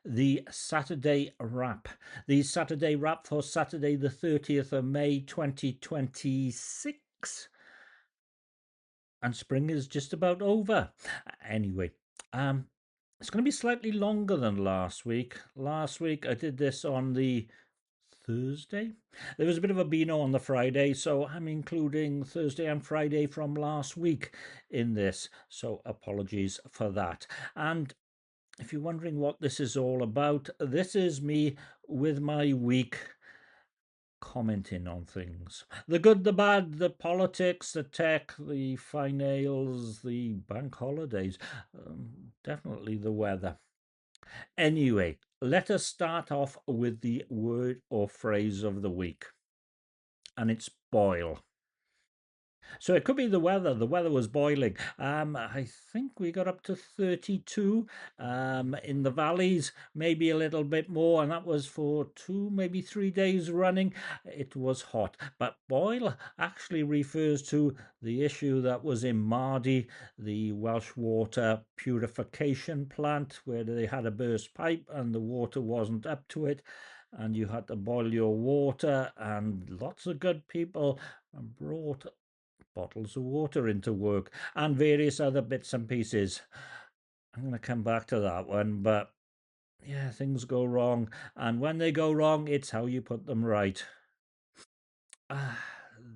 the Saturday wrap. The Saturday wrap for Saturday, the 30th of May, 2026. And spring is just about over. Anyway, um, it's going to be slightly longer than last week. Last week I did this on the Thursday. There was a bit of a Beano on the Friday, so I'm including Thursday and Friday from last week in this. So apologies for that. And if you're wondering what this is all about, this is me with my week commenting on things. The good, the bad, the politics, the tech, the finals, the bank holidays, definitely the weather. Anyway, let us start off with the word or phrase of the week, and it's boil. So it could be the weather. The weather was boiling. I think we got up to 32 in the valleys, maybe a little bit more, and that was for 2, maybe 3 days running. It was hot. But boil actually refers to the issue that was in Mardi, the Welsh water purification plant, where they had a burst pipe and the water wasn't up to it. And you had to boil your water, and lots of good people brought bottles of water into work, and various other bits and pieces. I'm going to come back to that one, but yeah, things go wrong. And when they go wrong, it's how you put them right.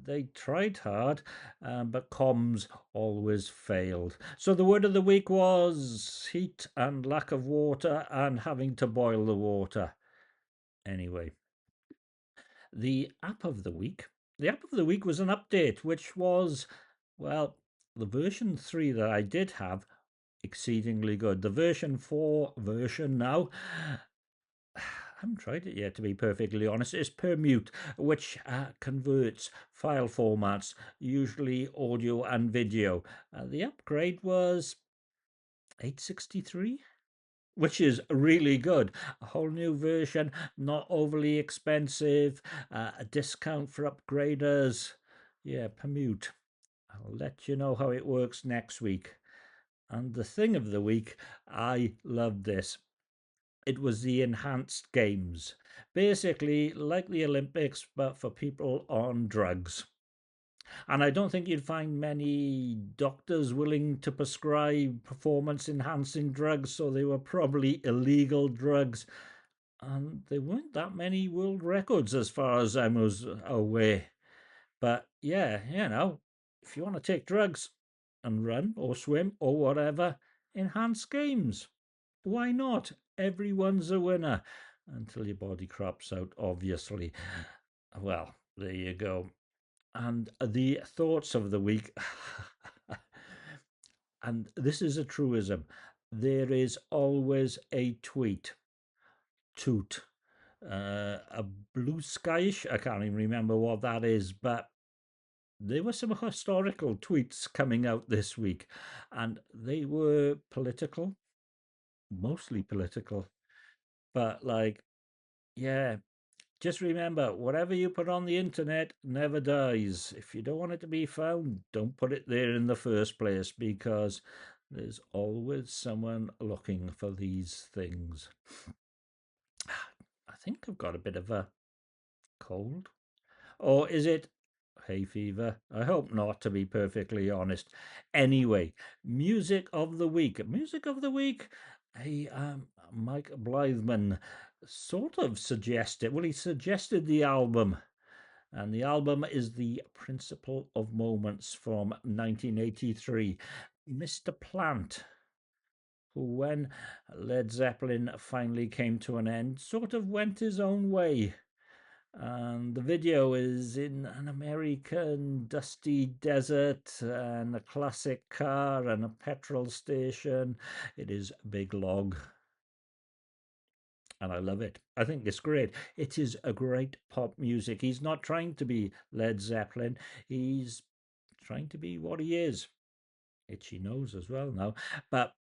They tried hard, but comms always failed. So the word of the week was heat and lack of water and having to boil the water. Anyway, the app of the week. The app of the week was an update, which was, well, the version 3 that I did have, exceedingly good. The version 4 version now, I haven't tried it yet, to be perfectly honest. It's Permute, which converts file formats, usually audio and video. The upgrade was 863, which is really good. A whole new version, not overly expensive, a discount for upgraders. Yeah, Permute. I'll let you know how it works next week. And the thing of the week, I love this. It was the enhanced games. Basically, like the Olympics, but for people on drugs. And I don't think you'd find many doctors willing to prescribe performance enhancing drugs, so they were probably illegal drugs. And there weren't that many world records as far as I was aware. But yeah, if you want to take drugs and run or swim or whatever, enhance games. Why not? Everyone's a winner until your body crops out, obviously. Well, there you go. And the thoughts of the week, and this is a truism, there is always a tweet, toot, a blue skyish, I can't even remember what that is, but there were some historical tweets coming out this week, and they were political, mostly political. But, like, yeah, just remember whatever you put on the internet never dies. If you don't want it to be found, don't put it there in the first place, because there's always someone looking for these things. I think I've got a bit of a cold. Or is it hay fever? I hope not, to be perfectly honest. Anyway, music of the week. Music of the week. Hey, Mike Blytheman sort of suggested, well, he suggested the album. And the album is The Principle of Moments from 1983. Mr. Plant, who, when Led Zeppelin finally came to an end, sort of went his own way. And the video is in an American dusty desert and a classic car and a petrol station. It is Big Log. And I love it. I think it's great. It is a great pop music. He's not trying to be Led Zeppelin. He's trying to be what he is. Itchy nose as well now. But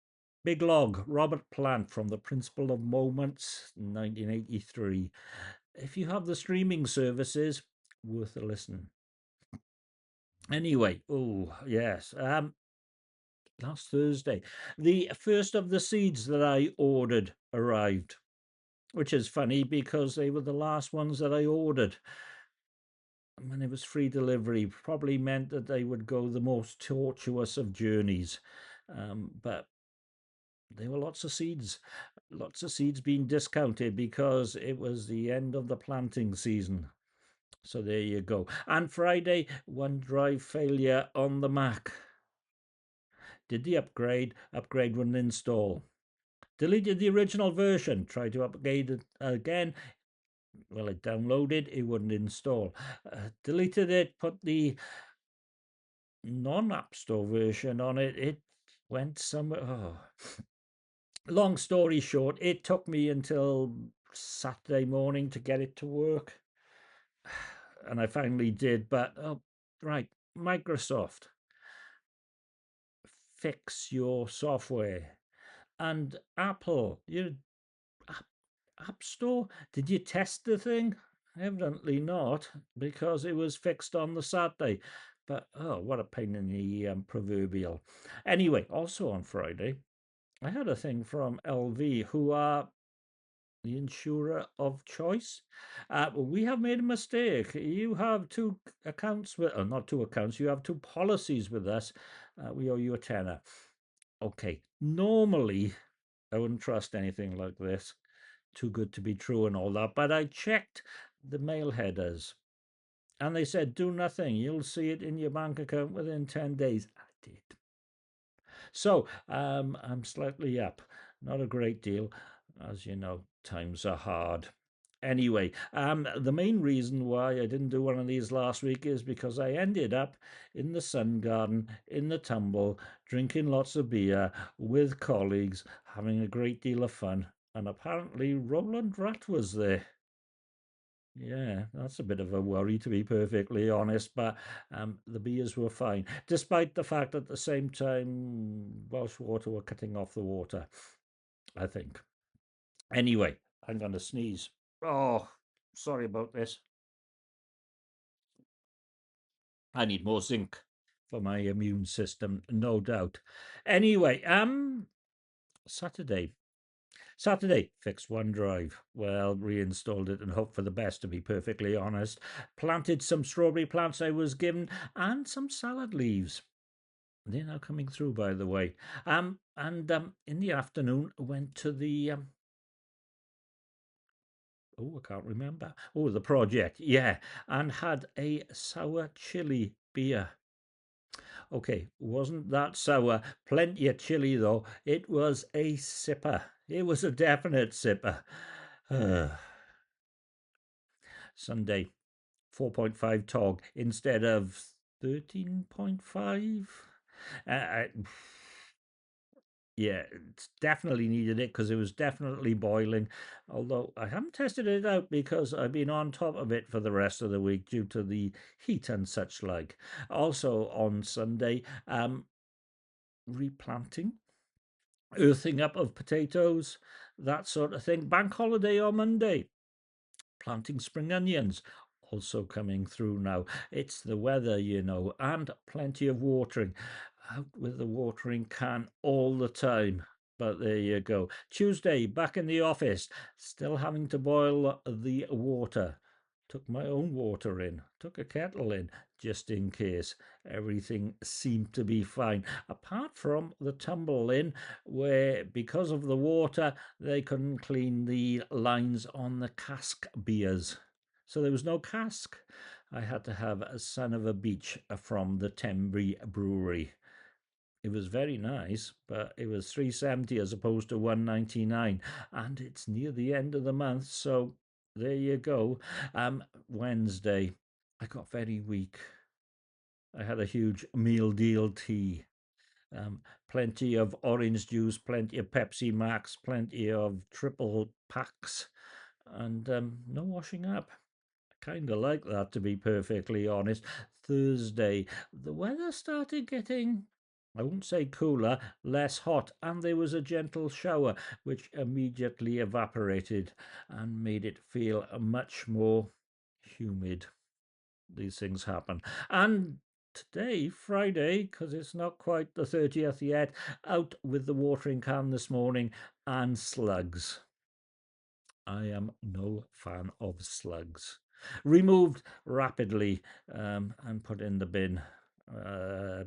Big Log, Robert Plant from The Principle of Moments, 1983. If you have the streaming services, worth a listen. Anyway, oh yes, last Thursday, the first of the seeds that I ordered arrived. which is funny because they were the last ones that I ordered. When it was free delivery, probably meant that they would go the most tortuous of journeys. But there were lots of seeds being discounted because it was the end of the planting season. So there you go. And Friday, OneDrive failure on the Mac. Did the upgrade wouldn't install. Deleted the original version, tried to upgrade it again. Well, it downloaded, it wouldn't install. Deleted it, put the non-App Store version on it. It went somewhere. Oh. Long story short, it took me until Saturday morning to get it to work. And I finally did. But, oh, right, Microsoft, fix your software. And Apple, your App Store, did you test the thing? Evidently not, because it was fixed on the Saturday. But, oh, what a pain in the proverbial. Anyway, also on Friday, I had a thing from LV, who are the insurer of choice. We have made a mistake. You have two accounts with, not two accounts, you have two policies with us. We owe you a tenner. Okay, normally I wouldn't trust anything like this. Too good to be true and all that. But I checked the mail headers and they said, do nothing. You'll see it in your bank account within 10 days. I did. So I'm slightly up. Not a great deal. As you know, times are hard. Anyway, the main reason why I didn't do one of these last week is because I ended up in the sun garden, in the tumble, drinking lots of beer with colleagues, having a great deal of fun. And apparently Roland Rat was there. Yeah, that's a bit of a worry, to be perfectly honest. But the beers were fine, despite the fact at the same time Welsh Water were cutting off the water, I think. Anyway, I'm going to sneeze. Oh, sorry about this. I need more zinc for my immune system, no doubt. Anyway, Saturday. Saturday, fixed OneDrive. Well, reinstalled it and hoped for the best, to be perfectly honest. Planted some strawberry plants I was given and some salad leaves. They're now coming through, by the way. And in the afternoon, went to the oh, I can't remember. Oh, the project, yeah, and had a sour chili beer. Okay, wasn't that sour. Plenty of chili, though. It was a sipper. It was a definite sipper. Sunday, 4.5 tog instead of 13.5. Yeah, it's definitely needed it because it was definitely boiling. Although I haven't tested it out because I've been on top of it for the rest of the week due to the heat and such like. Also on Sunday, replanting, earthing up of potatoes, that sort of thing. Bank holiday on Monday, planting spring onions. Also coming through now. It's the weather, you know, and plenty of watering. Out with the watering can all the time. But there you go. Tuesday, back in the office, still having to boil the water. Took my own water in, took a kettle in, just in case. Everything seemed to be fine, apart from the tumble in, where because of the water, they couldn't clean the lines on the cask beers. So there was no cask. I had to have a Son of a Beach from the Tembury brewery. It was very nice, but it was 370 as opposed to 199, and it's near the end of the month, so there you go. Wednesday, I got very weak. I had a huge meal deal tea. Plenty of orange juice, plenty of Pepsi Max, plenty of triple packs, and no washing up. Kind of like that, to be perfectly honest. Thursday, the weather started getting, I won't say cooler, less hot, and there was a gentle shower, which immediately evaporated and made it feel much more humid. These things happen. And today, Friday, because it's not quite the 30th yet, out with the watering can this morning and slugs. I am no fan of slugs. Removed rapidly and put in the bin. Uh,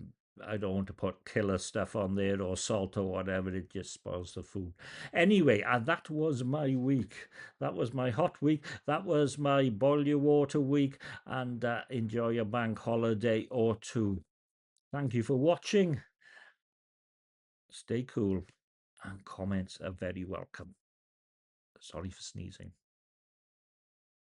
I don't want to put killer stuff on there or salt or whatever. It just spoils the food. Anyway, that was my week. That was my hot week. That was my boil your water week. And enjoy a bank holiday or two. Thank you for watching. Stay cool. And comments are very welcome. Sorry for sneezing.